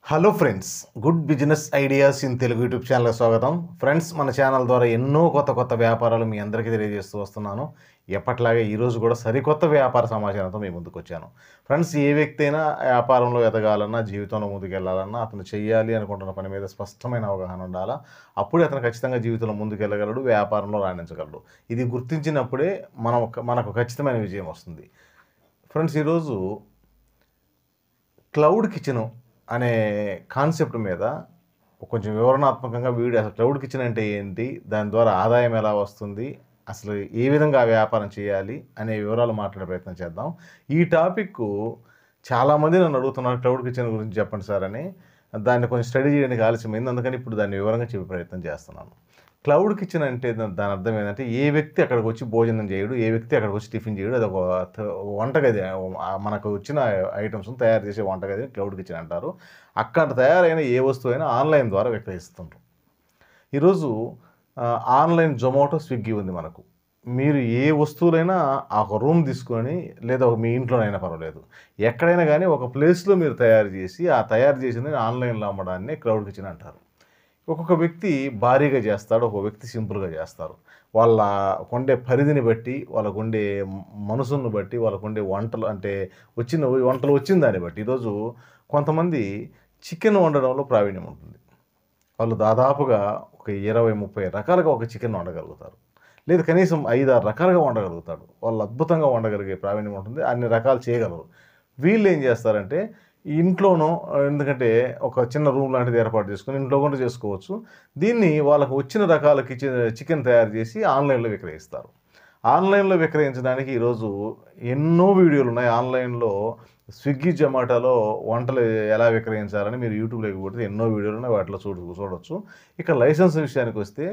Hello friends, good business ideas in Telugu YouTube ఛానల్కి స్వాగతం. Friends, మన ఛానల్ ద్వారా ఎన్నో కొత్త వ్యాపారాలు మీ అందరికీ తెలియజేస్తూ వస్తున్నాను. ఎప్పట్లాగే ఈరోజు కూడా సరికొత్త వ్యాపార సమాచారంతో మీ ముందుకు వచ్చాను. ఫ్రెండ్స్, ఏ వ్యక్తి అయినా వ్యాపారంలో ఎదగాలన్నా, జీవితంలో ముందుకు వెళ్ళాలన్నా, అతను చేయాలి అనుకుంటున్న పని మీద స్పష్టమైన అవగాహన ఉండాలా. అప్పుడే అతను ఖచ్చితంగా జీవితంలో ముందుకు వెళ్ళగలడు, వ్యాపారంలో రాణించగలడు. ఇది గుర్తించినప్పుడే మనకు ఖచ్చితమైన విజయం వస్తుంది. ఫ్రెండ్స్, ఈరోజు క్లౌడ్ కిచెను అనే కాన్సెప్ట్ మీద కొంచెం వివరణాత్మకంగా వీడియో, అసలు క్లౌడ్ కిచెన్ అంటే ఏంటి, దాని ద్వారా ఆదాయం ఎలా వస్తుంది, అసలు ఏ విధంగా వ్యాపారం చేయాలి అనే వివరాలు మాట్లాడే ప్రయత్నం చేద్దాం. ఈ టాపిక్ చాలామంది నన్ను అడుగుతున్నారు, క్లౌడ్ కిచెన్ గురించి చెప్పండి సార్ అని. దాన్ని కొంచెం స్టడీ చేయడానికి ఆలస్యమైంది, అందుకని ఇప్పుడు దాన్ని వివరంగా చెప్పే ప్రయత్నం చేస్తున్నాను. క్లౌడ్ కిచెన్ అంటే దాని అర్థం ఏంటంటే, ఏ వ్యక్తి అక్కడికి వచ్చి భోజనం చేయడు, ఏ వ్యక్తి అక్కడికి వచ్చి టిఫిన్ చేయడు. అది ఒక వంటగది, మనకు వచ్చిన ఐటమ్స్ని తయారు చేసే వంటగది క్లౌడ్ కిచెన్ అంటారు. అక్కడ తయారైన ఏ వస్తువు అయినా ఆన్లైన్ ద్వారా విక్రయిస్తుంటారు. ఈరోజు ఆన్లైన్ జొమాటో, స్విగ్గీ ఉంది మనకు. మీరు ఏ వస్తువులైనా ఒక రూమ్ తీసుకొని, లేదా మీ ఇంట్లోనైనా పర్వాలేదు, ఎక్కడైనా కానీ ఒక ప్లేస్లో మీరు తయారు చేసి, ఆ తయారు చేసింది ఆన్లైన్లో అమ్మడాన్ని క్లౌడ్ కిచెన్ అంటారు. ఒక్కొక్క వ్యక్తి భారీగా చేస్తాడు, ఒక వ్యక్తి సింపుల్గా చేస్తారు. వాళ్ళ కొండే పరిధిని బట్టి, వాళ్ళకు ఉండే మనసును బట్టి, వాళ్ళకు ఉండే వంటలు అంటే వచ్చిన దాన్ని బట్టి. ఈరోజు కొంతమంది చికెన్ వండడంలో ప్రావీణ్యం ఉంటుంది. వాళ్ళు దాదాపుగా ఒక 20-30 రకాలుగా ఒక చికెన్ వండగలుగుతారు, లేదు కనీసం 5-6 రకాలుగా వండగలుగుతాడు. వాళ్ళు అద్భుతంగా వండగలిగే ప్రావీణ్యం ఉంటుంది, అన్ని రకాలు చేయగలరు. వీళ్ళు ఏం చేస్తారంటే, ఇంట్లోనో, ఎందుకంటే ఒక చిన్న రూమ్ లాంటిది ఏర్పాటు చేసుకొని ఇంట్లో కూడా చేసుకోవచ్చు. దీన్ని వాళ్ళకు వచ్చిన రకాల చికెన్ తయారు చేసి ఆన్లైన్లో విక్రయిస్తారు. ఆన్లైన్లో విక్రయించడానికి ఈరోజు ఎన్నో వీడియోలు ఉన్నాయి. ఆన్లైన్లో స్విగ్గీ, జొమాటోలో వంటలు ఎలా విక్రయించాలని మీరు యూట్యూబ్లోకి కొడితే ఎన్నో వీడియోలు ఉన్నాయి, వాటిలో చూడవచ్చు. ఇక లైసెన్స్ విషయానికి వస్తే,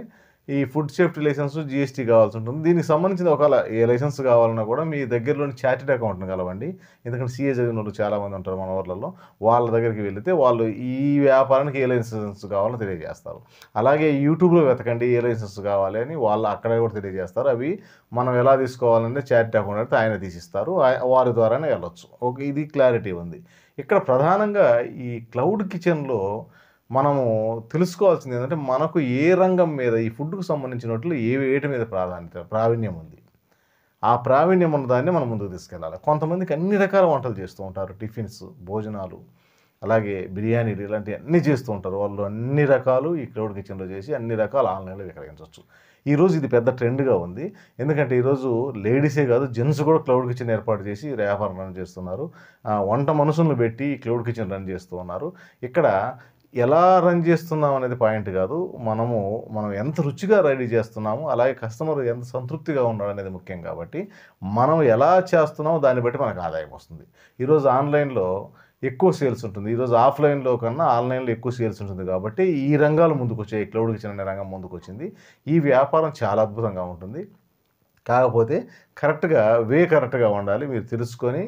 ఈ ఫుడ్ సేఫ్టీ లైసెన్స్, జీఎస్టీ కావాల్సి ఉంటుంది. దీనికి సంబంధించిన ఒకవేళ ఏ లైసెన్స్ కావాలన్నా కూడా మీ దగ్గరలోని చార్టెడ్ అకౌంట్ని కలవండి. ఎందుకంటే సీఏ చదివిన వాళ్ళు చాలామంది ఉంటారు మన ఊర్లలో. వాళ్ళ దగ్గరికి వెళితే వాళ్ళు ఈ వ్యాపారానికి ఏ లైసెన్స్ కావాలో తెలియజేస్తారు. అలాగే యూట్యూబ్లో వెతకండి, ఏ లైసెన్స్ కావాలి అని, వాళ్ళు అక్కడ కూడా తెలియజేస్తారు. అవి మనం ఎలా తీసుకోవాలంటే చార్టెడ్ అకౌంట్ అయితే ఆయన తీసిస్తారు, వారి ద్వారానే వెళ్ళొచ్చు. ఓకే, ఇది క్లారిటీ ఉంది. ఇక్కడ ప్రధానంగా ఈ క్లౌడ్ కిచెన్లో మనము తెలుసుకోవాల్సింది ఏంటంటే, మనకు ఏ రంగం మీద, ఈ ఫుడ్కు సంబంధించినట్లు వేటి మీద ప్రావీణ్యం ఉంది, ఆ ప్రావీణ్యం ఉన్న దాన్ని మనం ముందుకు తీసుకెళ్ళాలి. కొంతమందికి అన్ని రకాల వంటలు చేస్తూ ఉంటారు, టిఫిన్స్, భోజనాలు, అలాగే బిర్యానీలు, ఇలాంటివి అన్నీ చేస్తూ ఉంటారు. వాళ్ళు అన్ని రకాలు ఈ క్లౌడ్ కిచెన్లో చేసి అన్ని రకాలు ఆన్లైన్లో విక్రయించవచ్చు. ఈరోజు ఇది పెద్ద ట్రెండ్గా ఉంది. ఎందుకంటే ఈరోజు లేడీసే కాదు, జెంట్స్ కూడా క్లౌడ్ కిచెన్ ఏర్పాటు చేసి వ్యాపారం రన్ చేస్తున్నారు. వంట మనుషులను పెట్టి క్లౌడ్ కిచెన్ రన్ చేస్తూ ఉన్నారు. ఇక్కడ ఎలా రన్ చేస్తున్నాం అనేది పాయింట్ కాదు, మనం ఎంత రుచిగా రెడీ చేస్తున్నాము, అలాగే కస్టమర్ ఎంత సంతృప్తిగా ఉన్నాడు అనేది ముఖ్యం. కాబట్టి మనం ఎలా చేస్తున్నామో దాన్ని బట్టి మనకు ఆదాయం వస్తుంది. ఈరోజు ఆన్లైన్లో ఎక్కువ సేల్స్ ఉంటుంది, ఈరోజు ఆఫ్లైన్లో కన్నా ఆన్లైన్లో ఎక్కువ సేల్స్ ఉంటుంది. కాబట్టి ఈ రంగాలు ముందుకు వచ్చాయి, క్లౌడ్ కిచెన్ అనే రంగం ముందుకు వచ్చింది. ఈ వ్యాపారం చాలా అద్భుతంగా ఉంటుంది. కాకపోతే కరెక్ట్గా ఉండాలి. మీరు తెలుసుకొని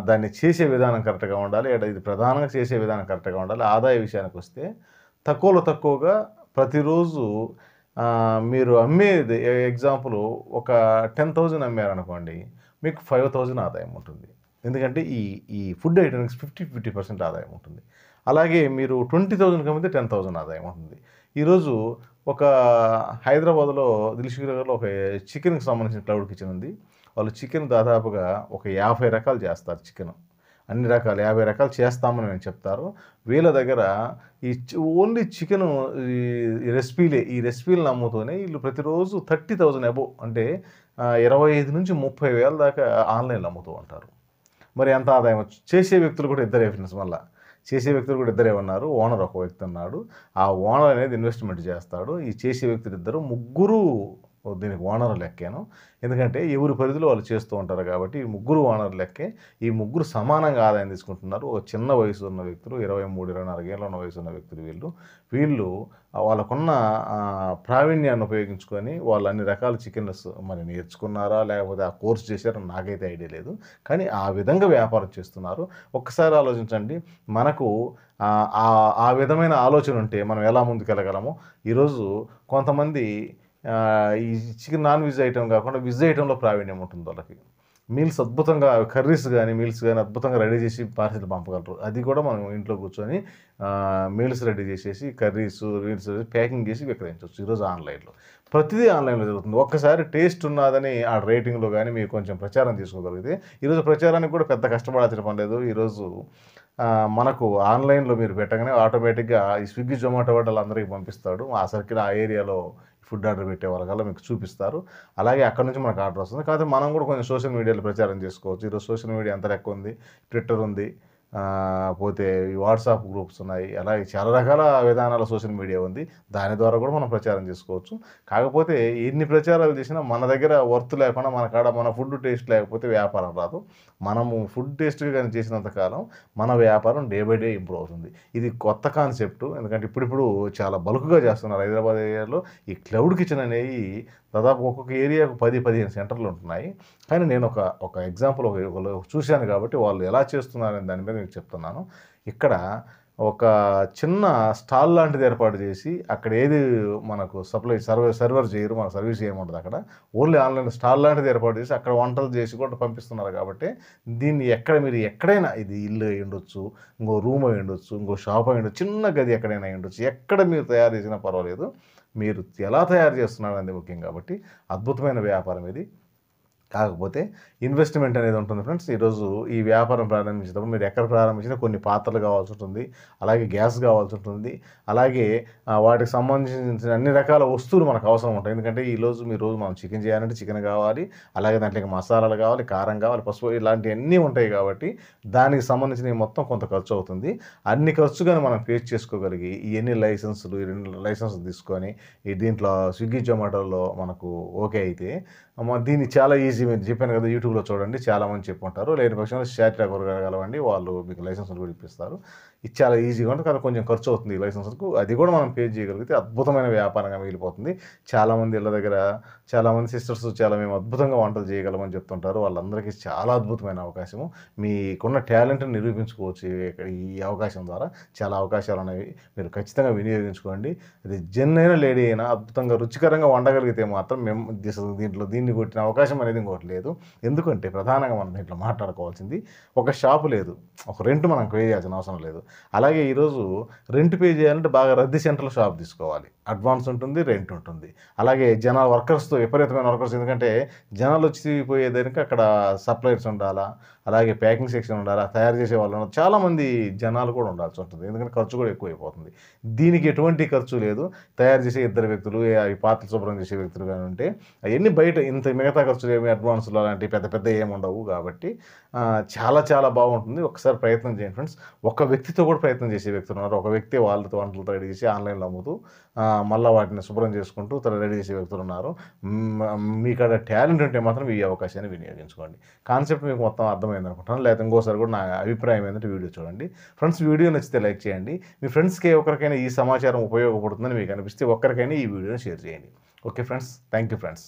దాన్ని చేసే విధానం కరెక్ట్గా ఉండాలి. ఇది ప్రధానంగా చేసే విధానం కరెక్ట్గా ఉండాలి. ఆదాయ విషయానికి వస్తే తక్కువగా ప్రతిరోజు మీరు అమ్మేది, ఎగ్జాంపుల్ ఒక 10,000 అమ్మారనుకోండి, మీకు 5,000 ఆదాయం ఉంటుంది. ఎందుకంటే ఈ ఫుడ్ ఐటమ్స్ 50% ఆదాయం ఉంటుంది. అలాగే మీరు 20,000 అమ్మితే 10,000 ఆదాయం ఉంటుంది. ఈరోజు ఒక హైదరాబాద్లో దిల్సుఖ్నగర్లో ఒక చికెన్కి సంబంధించిన క్లౌడ్ కిచెన్ ఉంది. వాళ్ళు చికెన్ దాదాపుగా ఒక 50 రకాలు చేస్తారు. చికెన్ అన్ని రకాలు 50 రకాలు చేస్తామని మేము చెప్తారు. వీళ్ళ దగ్గర ఓన్లీ చికెను ఈ రెసిపీలను అమ్ముతూనే వీళ్ళు ప్రతిరోజు 30,000 అబోవ్, అంటే 25,000-30,000 దాకా ఆన్లైన్లో అమ్ముతూ ఉంటారు. మరి ఎంత ఆదాయం చేసే వ్యక్తులు కూడా ఇద్దరే ఫ్రెండ్స్. చేసే వ్యక్తులు కూడా ఇద్దరే ఉన్నారు. ఓనర్ ఒక వ్యక్తి ఉన్నాడు. ఆ ఓనర్ అనేది ఇన్వెస్ట్మెంట్ చేస్తాడు. ఈ చేసే వ్యక్తులు ముగ్గురు దీనికి ఓనర్ లెక్కాను. ఎందుకంటే ఎవరి పరిధిలో వాళ్ళు చేస్తూ ఉంటారు కాబట్టి ఈ ముగ్గురు ఓనర్ లెక్కే. ఈ ముగ్గురు సమానంగా ఆదాయం తీసుకుంటున్నారు. ఒక చిన్న వయసు ఉన్న వ్యక్తులు, 23-24 ఏళ్ళ ఉన్న వయసు ఉన్న వ్యక్తులు వీళ్ళు వాళ్ళకున్న ప్రావీణ్యాన్ని ఉపయోగించుకొని వాళ్ళు అన్ని రకాల చికెన్స్ మరి నేర్చుకున్నారా, లేకపోతే ఆ కోర్స్ చేశారో నాకైతే ఐడియా లేదు. కానీ ఆ విధంగా వ్యాపారం చేస్తున్నారు. ఒక్కసారి ఆలోచించండి, మనకు ఆ విధమైన ఆలోచన ఉంటే మనం ఎలా ముందుకెళ్ళగలమో. ఈరోజు కొంతమంది ఈ చికెన్ నాన్ వెజ్ ఐటెం కాకుండా వెజ్ ఐటెంలో ప్రావీణ్యం ఉంటుంది వాళ్ళకి. మీల్స్ అద్భుతంగా కర్రీస్ గానీ, మీల్స్ గానీ అద్భుతంగా రెడీ చేసి పార్సెల్ పంపగలరు. అది కూడా మనం ఇంట్లో కూర్చొని మీల్స్ రెడీ చేసేసి మీల్స్ ప్యాకింగ్ చేసి విక్రయించొచ్చు ఈరోజు ఆన్‌లైన్‌లో. ప్రతిదీ ఆన్‌లైన్‌లో జరుగుతుంది. ఒక్కసారి టేస్ట్ ఉన్నదని ఆ రేటింగ్‌లో గానీ మీరు కొంచెం ప్రచారం చేసుకోగలిగితే, ఈరోజు ప్రచారానికి కూడా పెద్ద కష్టపడాల్సిన పని లేదు. ఈరోజు మనకు ఆన్‌లైన్‌లో మీరు పెట్టగానే ఆటోమేటిక్‌గా ఈ స్విగ్గీ, జొమాటో వాడు ఆళ్ళందరికి పంపిస్తాడు. ఆ సర్కిల్ ఆ ఏరియాలో ఫుడ్ ఆర్డర్ పెట్టే వాళ్ళకల్లా మీకు చూపిస్తారు. అలాగే అక్కడి నుంచి మనకు ఆర్డర్ వస్తుంది. కాకపోతే మనం కూడా కొంచెం సోషల్ మీడియాలో ప్రచారం చేసుకోవచ్చు. ఈరోజు సోషల్ మీడియా ఎంత లెక్కుంది. ట్విట్టర్ ఉంది. పోతే ఈ వాట్సాప్ గ్రూప్స్ ఉన్నాయి. అలాగే చాలా రకాల విధానాల సోషల్ మీడియా ఉంది. దాని ద్వారా కూడా మనం ప్రచారం చేసుకోవచ్చు. కాకపోతే ఎన్ని ప్రచారాలు చేసినా మన దగ్గర వర్త్ లేకుండా మన కాడ మన ఫుడ్ టేస్ట్ లేకపోతే వ్యాపారం రాదు. మనము ఫుడ్ టేస్ట్‌గా గాని చేసినంత కాలం మన వ్యాపారం డే బై డే ఇంప్రూవ్ అవుతుంది. ఇది కొత్త కాన్సెప్ట్. ఎందుకంటే ఇప్పుడిప్పుడు చాలా బల్క్‌గా చేస్తున్నారు. హైదరాబాద్ ఏరియాలో ఈ క్లౌడ్ కిచెన్ అనేయి దాదాపు ఒక్కొక్క ఏరియాకు 10, 15 సెంటర్‌లు ఉంటున్నాయి. కానీ నేను ఒక ఎగ్జాంపుల్ ఒకళ్ళు చూశాను కాబట్టి వాళ్ళు ఎలా చేస్తున్నారనే దాని మీద మీకు చెప్తున్నాను. ఇక్కడ ఒక చిన్న స్టాల్ లాంటిది ఏర్పాటు చేసి అక్కడ ఏది మనకు సర్వర్ చేయరు. మనకు సర్వీస్ ఏముండదు అక్కడ. ఓన్లీ ఆన్‌లైన్ స్టాల్ లాంటిది ఏర్పాటు చేసి అక్కడ వంటలు చేసి కూడా పంపిస్తున్నారు కాబట్టి దీన్ని మీరు ఎక్కడైనా ఇది ఇల్లు అయ్యుండొచ్చు, ఇంకో రూమ్ అయ్యుండొచ్చు, ఇంకో షాప్ అయ్యుండొచ్చు, చిన్న గది ఎక్కడైనా అయ్యుండొచ్చు. ఎక్కడ మీరు తయారు చేసినా పర్వాలేదు. మీరు ఎలా తయారు చేస్తున్నారనేది ముఖ్యం కాబట్టి అద్భుతమైన వ్యాపారం ఇది. కాకపోతే ఇన్వెస్ట్‌మెంట్ అనేది ఉంటుంది ఫ్రెండ్స్. ఈరోజు ఈ వ్యాపారం ప్రారంభించేటప్పుడు మీరు ఎక్కడ ప్రారంభించినా కొన్ని పాత్రలు కావాల్సి ఉంటుంది. అలాగే గ్యాస్ కావాల్సి ఉంటుంది. అలాగే వాటికి సంబంధించిన అన్ని రకాల వస్తువులు మనకు అవసరం ఉంటాయి. ఎందుకంటే ఈరోజు మనం చికెన్ చేయాలంటే చికెన్ కావాలి. అలాగే దాంట్లోకి మసాలాలు కావాలి, కారం కావాలి, పసుపు ఇలాంటివన్నీ ఉంటాయి కాబట్టి దానికి సంబంధించినవి మొత్తం కొంత ఖర్చు అవుతుంది. అన్ని ఖర్చు గాని మనం ఫేస్ చేసుకోగలిగి ఈ లైసెన్సులు ఈ 2 లైసెన్సులు తీసుకొని దీంట్లో స్విగ్గీ, జొమాటోలో మనకు ఓకే అయితే దీన్ని చాలా ఈజీ మీరు చెప్పాను కదా! యూట్యూబ్‌లో చూడండి చాలామంది చెప్పుంటారు. లేని పక్షంలో చాట్‌లో కలవండి. వాళ్ళు మీకు లైసెన్సులు కూడా ఇప్పిస్తారు. ఇది చాలా ఈజీగా ఉంటుంది. కానీ కొంచెం ఖర్చు అవుతుంది ఈ లైసెన్స్‌కు. అది కూడా మనం పే చేయగలిగితే అద్భుతమైన వ్యాపారంగా మిగిలిపోతుంది. చాలామంది ఇళ్ళ దగ్గర చాలామంది సిస్టర్స్ మేము అద్భుతంగా వంటలు చేయగలమని చెప్తుంటారు. వాళ్ళందరికీ చాలా అద్భుతమైన అవకాశము. మీకున్న టాలెంట్‌ని నిరూపించుకోవచ్చు ఈ అవకాశం ద్వారా. చాలా అవకాశాలున్నాయి. మీరు ఖచ్చితంగా వినియోగించుకోండి. అది జెన్ లేడీ అయినా అద్భుతంగా రుచికరంగా వండగలిగితే మాత్రం దీన్ని కొట్టిన అవకాశం అనేది ఇంకోటి లేదు. ఎందుకంటే ప్రధానంగా మనం దీంట్లో మాట్లాడుకోవాల్సింది ఒక షాపు లేదు. ఒక రెంట్ మనం పే చేయాల్సిన అవసరం లేదు. అలాగే ఈరోజు రెంట్ పే చేయాలంటే బాగా రద్దీ సెంటర్‌లో షాప్ తీసుకోవాలి. అడ్వాన్స్ ఉంటుంది, రెంట్ ఉంటుంది. అలాగే వర్కర్స్‌తో విపరీతమైన వర్కర్స్ ఎందుకంటే జనాలు వచ్చి పోయేదానికి అక్కడ సప్లయర్స్ ఉండాలా, అలాగే ప్యాకింగ్ సెక్షన్ ఉండాలా, తయారు చేసేవాళ్ళు ఉండాలి. చాలామంది జనాలు కూడా ఉండాల్సి ఉంటుంది. ఎందుకంటే ఖర్చు కూడా ఎక్కువైపోతుంది. దీనికి ఎటువంటి ఖర్చు లేదు. తయారు చేసే ఇద్దరు వ్యక్తులు, ఈ పాత్రలు శుభ్రం చేసే వ్యక్తులు గాని ఉంటే అయన్నీ బయట మిగతా ఖర్చులు అడ్వాన్స్‌లు అలాంటివి పెద్ద ఏమి ఉండవు కాబట్టి చాలా బాగుంటుంది. ఒకసారి ప్రయత్నం చేయండి ఫ్రెండ్స్. ఒక వ్యక్తితో కూడా ప్రయత్నం చేసే వ్యక్తులు ఉన్నారు. ఒక వ్యక్తి వాళ్ళతో వంటలతో రెడీ చేసి ఆన్‌లైన్‌లో అమ్ముతూ మళ్ళా వాటిని శుభ్రం చేసుకుంటూ రెడీ చేసే వ్యక్తులున్నారు. మీకాడ టాలెంట్ ఉంటే మాత్రం ఈ అవకాశాన్ని వినియోగించుకోండి. కాన్సెప్ట్ మీకు మొత్తం అర్థమైందనుకుంటాను. లేకపోతే ఇంకోసారి కూడా నా అభిప్రాయం ఏంటంటే వీడియో చూడండి. ఫ్రెండ్స్ వీడియో నచ్చితే లైక్ చేయండి. మీ ఫ్రెండ్స్‌కి ఒకరికైనా ఈ సమాచారం ఉపయోగపడుతుందని మీకు అనిపిస్తే ఒక్కరికైనా ఈ వీడియోని షేర్ చేయండి. Okay friends. Thank you friends.